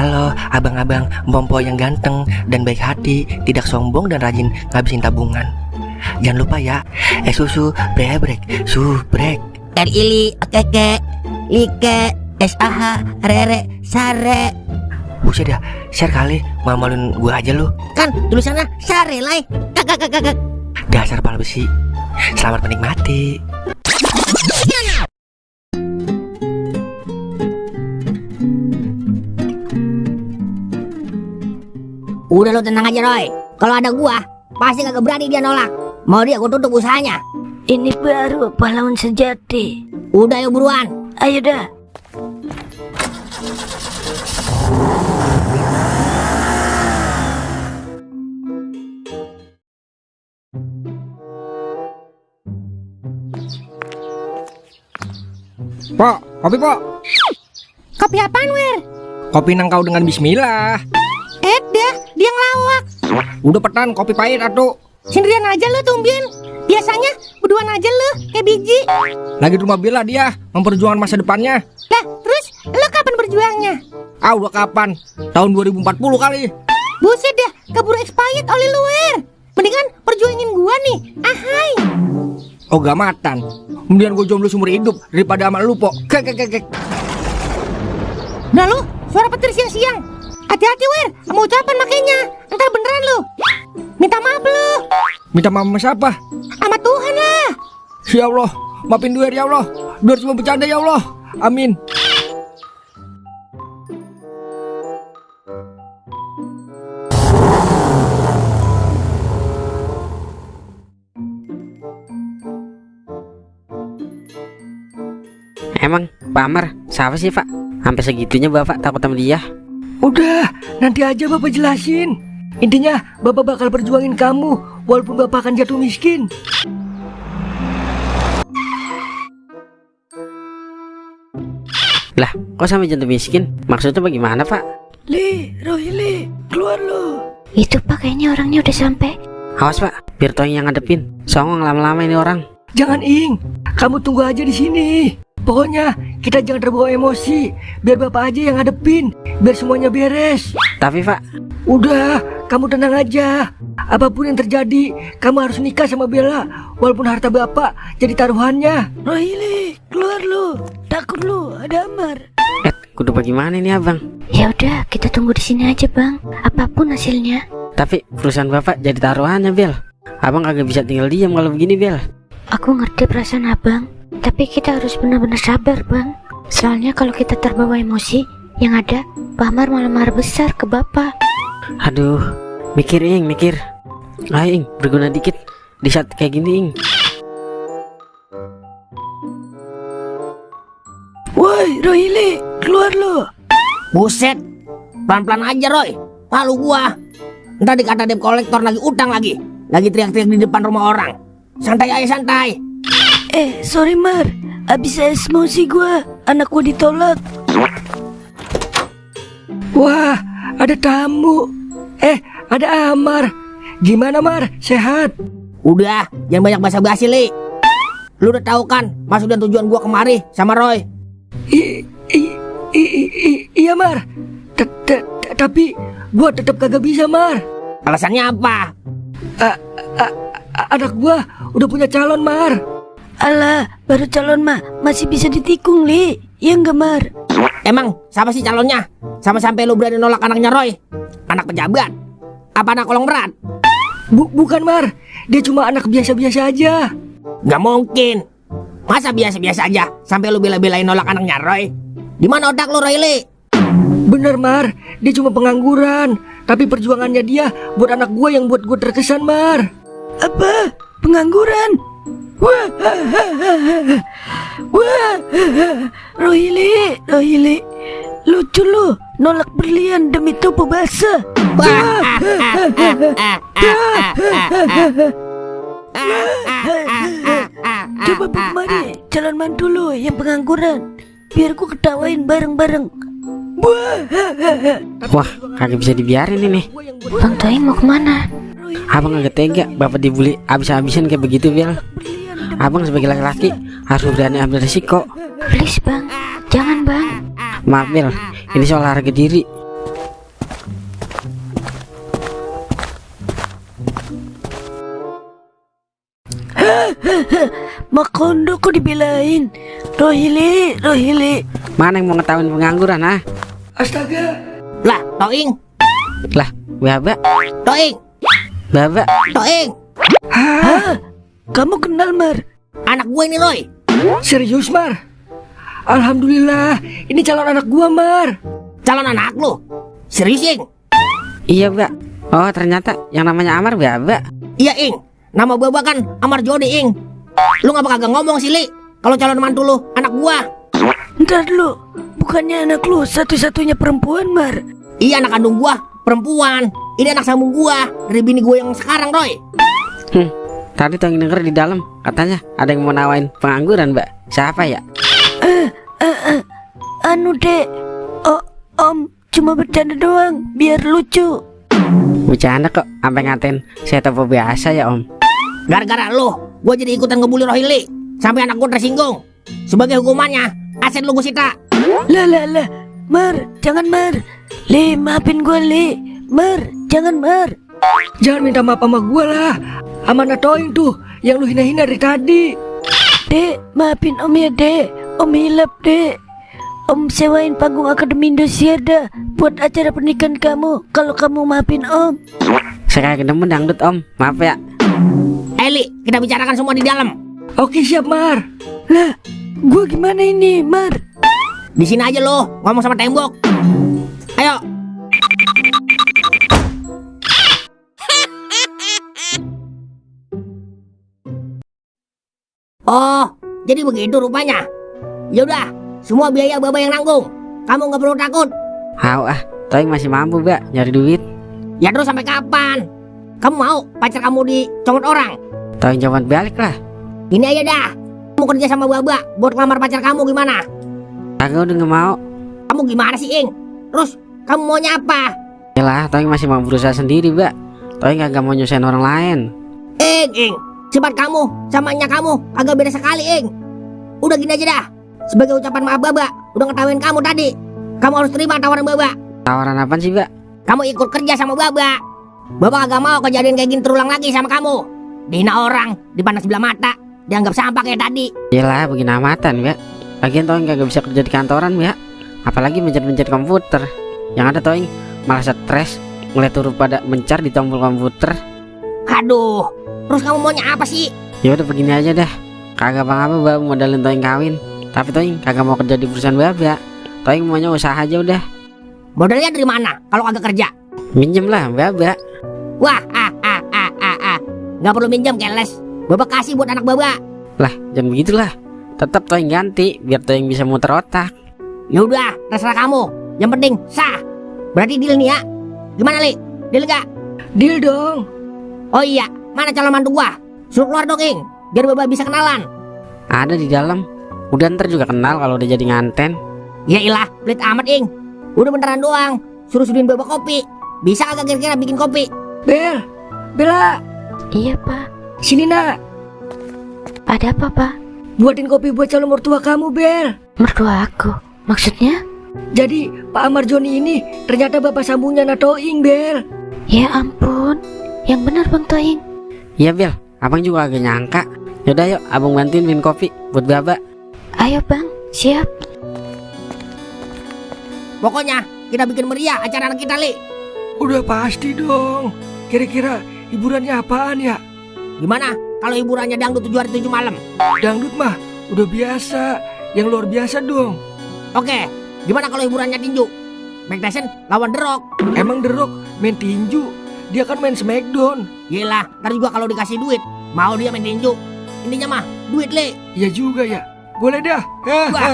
Halo abang-abang Mpompo yang ganteng dan baik hati, tidak sombong dan rajin ngabisin tabungan. Jangan lupa ya, susu brebrek, subrek. Ili, keke, like, SAH, rere, sare. Buset dah, share kali, malu-maluin gua aja lu. Kan tulisannya sare lai. Kakak. Dasar pala besi. Selamat menikmati. Udah lo tenang aja Roy. Kalau ada gua, pasti kagak berani dia nolak. Mau dia gua tutup usahanya. Ini baru pahlawan sejati. Udah yuk buruan. Ayo dah. Pok, kopi pok. Kopi apaan, Wir? Kopi nangkau dengan bismillah. Dah, dia ngelawak. Udah petan kopi pahit atuh. Sendirian aja lu tumben. Biasanya berduaan aja lu, kayak biji. Lagi di rumah Bella dia, memperjuangkan masa depannya. Lah, terus lu kapan berjuangnya? Ah, udah kapan? Tahun 2040 kali. Buset dah, keburu expired oleh lu, Wir. Mendingan perjuangin gua nih. Ahai. Oh, gamatan. Kemudian gue jomblo seumur hidup daripada sama lu, pok. Kek. Nah lu, suara petir siang-siang. Hati-hati, Wir, sama ucapan makanya. Entar beneran lu. Minta maaf lu. Minta maaf sama siapa? Sama Tuhan lah. Ya Allah, maafin gue ya Allah. Biar cuma bercanda ya Allah. Amin. Emang Pak Amar siapa sih Pak? Sampai segitunya Bapak takut sama dia? Udah, nanti aja Bapak jelasin. Intinya Bapak bakal perjuangin kamu walaupun Bapak akan jatuh miskin. Lah, kok sampai jatuh miskin? Maksudnya bagaimana Pak? Rohili, keluar lu. Itu Pak, kayaknya orangnya udah sampai. Awas Pak, biar Toing yang ngadepin. Songong lama-lama ini orang. Jangan Ing, kamu tunggu aja di sini. Pokoknya kita jangan terbawa emosi. Biar Bapak aja yang ngadepin, biar semuanya beres. Tapi Pak, Udah, kamu tenang aja. Apapun yang terjadi, kamu harus nikah sama Bella, walaupun harta Bapak jadi taruhannya. Rohili, keluar lu. Takut lu, ada Amar. kudu bagaimana ini Abang? Ya udah, kita tunggu di sini aja, Bang. Apapun hasilnya. Tapi perusahaan Bapak jadi taruhannya, Bel. Abang kagak bisa tinggal diam kalau begini, Bel. Aku ngerti perasaan Abang, tapi kita harus benar-benar sabar, Bang. Soalnya kalau kita terbawa emosi, yang ada Pak Amar malah marah besar ke Bapak. Aduh, mikir Ing, mikir. Ayo Ing, berguna dikit di saat kayak gini Ing. Woi, Rohili, keluar lu. Buset, pelan-pelan aja Roy. Malu gua. Ntar dikata debt kolektor lagi utang lagi teriak-teriak di depan rumah orang. Santai aja, santai. Sorry Mar, abis emosi gua, anak gua ditolak. Wah, ada tamu. Ada Amar. Gimana Mar, sehat? Udah, jangan banyak basa-basi, Li. Lu udah tahu kan maksud dan tujuan gua kemari sama Roy? Iya Mar. Tapi gua tetap kagak bisa Mar. Alasannya apa? Anak gua udah punya calon Mar. Alah, baru calon mah masih bisa ditikung, Li. Iya enggak, Mar? Emang siapa sih calonnya? Sama sampai lu berani nolak anaknya Roy? Anak pejabat? Apa anak kolong berat? Bukan Mar. Dia cuma anak biasa-biasa aja. Gak mungkin. Masa biasa-biasa aja sampai lu bela-belain nolak anaknya Roy? Di mana otak lu, Roy, Li? Bener Mar, dia cuma pengangguran. Tapi perjuangannya dia buat anak gua yang buat gua terkesan Mar. Apa? Pengangguran? Wah, Rohili, lucu lu, nolak berlian demi topo basah. Coba kemari, jalan mantu lu yang pengangguran, biar ku ketawain bareng-bareng. Wah, kagak bisa dibiarin ini. Bang Toing mau kemana? Abang agak tega Bapak dibully abis-abisan kayak begitu, Bel. Abang sebagai laki-laki harus berani ambil resiko. Please Bang, jangan Bang. Maaf Bel, ini soal harga diri. Makondo kok dibelain. Rohili. Mana yang mau ngetahuin pengangguran ah? Astaga. Lah, Toing, Lah, Baba, Toing, Baba. Toing. Hah? Kamu kenal Mar? Anak gue ini, Roy. Serius, Mar? Alhamdulillah, ini calon anak gua, Mar. Calon anak lu. Serius, Ing? Iya, Mbak. Oh, ternyata yang namanya Amar Baba. Iya, Ing. Nama Baba kan Amar Jodi, Ing. Lu ngapa kagak ngomong sih, Li? Kalau calon mantu lu anak gua. Ntar lu, bukannya anak lu satu-satunya perempuan Mar? Iya, anak kandung gua perempuan. Ini anak sambung gua dari bini gua yang sekarang, Roy. Tadi Toing denger di dalam katanya ada yang mau nawain pengangguran, Mbak. Siapa ya? Anu dek, om cuma bercanda doang, biar lucu. Bercanda kok, sampai ngatain saya topo biasa ya, Om. Gara-gara lu, gua jadi ikutan ngebully Rohili sampai anak gua tersinggung. Sebagai hukumannya, aset lu gua sita. Lah, Mar, jangan Mar. Le, maafin gue Le. Mar, jangan Mar. Jangan minta maaf sama gua lah. Amanah Toing tuh yang lu hina-hina dari tadi. Dek, maafin Om ya Dek. Om hilap Dek. Om sewain panggung Akademi Indosiar buat acara pernikahan kamu. Kalau kamu maafin Om. Saya kayak demen dangdut, Om. Maaf ya. Eli, kita bicarakan semua di dalam. Oke, siap, Mar. Lah, gue gimana ini Mar? Di sini aja lo, ngomong sama tembok. Ayo. Oh, jadi begitu rupanya. Yaudah, semua biaya Baba yang nanggung. Kamu nggak perlu takut. Toing masih mampu, Mbak, nyari duit. Ya terus sampai kapan? Kamu mau pacar kamu dicongot orang? Toing jawaban balik lah. Ini aja dah. Kamu kerja sama Baba buat ngelamar pacar kamu gimana? Kagak udah nggak mau. Kamu gimana sih, Ing? Terus kamu maunya apa? Yalah, Toing masih mau berusaha sendiri, Mbak. Toing kagak mau nyusahin orang lain. Ing, sifat kamu sama nya kamu agak beda sekali, Ing. Udah gini aja dah. Sebagai ucapan maaf Baba, udah ngetawain kamu tadi. Kamu harus terima tawaran Baba. Tawaran apaan sih, Mbak? Kamu ikut kerja sama Baba. Baba kagak mau kejadian kayak gini terulang lagi sama kamu. Dihina orang, dipandang sebelah mata, dianggap sampah kayak tadi. Yalah, begini amatan, Mbak. Lagian Toing kagak bisa kerja di kantoran, Mbak. Apalagi mencet-mencet komputer. Yang ada Toing malah stres ngeliat huruf pada mencar di tombol komputer. Aduh, terus kamu maunya apa sih? Ya udah begini aja dah. Kagak apa-apa, Mbak, modalin Toing kawin. Tapi Toing kagak mau kerja di perusahaan Baba. Toing maunya usaha aja udah. Modalnya dari mana kalau kagak kerja? Minjem lah, Baba. Wah, nggak perlu minjem, keles. Baba kasih buat anak Baba. Lah, jangan begitulah. Tetap Toing ganti biar Toing bisa muter otak. Yaudah, terserah kamu. Yang penting sah. Berarti deal nih ya. Gimana, Li? Deal nggak? Deal dong. Oh iya, mana calon mantu gua? Suruh keluar dong, Ing, biar Baba bisa kenalan. Ada di dalam. Udah ntar juga kenal kalau udah jadi nganten. Ya ilah, pelit amat, Ing. Udah beneran doang. Suruh-suruhin Baba kopi. Bisa kagak kira-kira bikin kopi? Bella, Iya Pak. sini nak. Ada apa Pak? Buatin kopi buat calon mertua kamu, Bel. Mertua aku. Maksudnya? Jadi Pak Amar Joni ini ternyata bapak sambungnya Natoing, Bel. Ya ampun. Yang benar Bang Toing. Iya, Bel. Abang juga agak nyangka. Yaudah yuk, abang bantuin bikin kopi buat Baba. Ayo Bang, siap. Pokoknya kita bikin meriah acara anak kita, Li. Udah pasti dong. Kira-kira hiburannya apaan ya? Gimana kalau hiburannya dangdut 7 hari 7 malam? Dangdut mah udah biasa. Yang luar biasa dong. Oke, gimana kalau hiburannya tinju? Mike Tyson lawan The Rock. Emang The Rock main tinju? Dia kan main Smackdown. Gila, ntar juga kalau dikasih duit, mau dia main tinju. Intinya mah duit, Li. Ya juga ya. Boleh dah. Wah,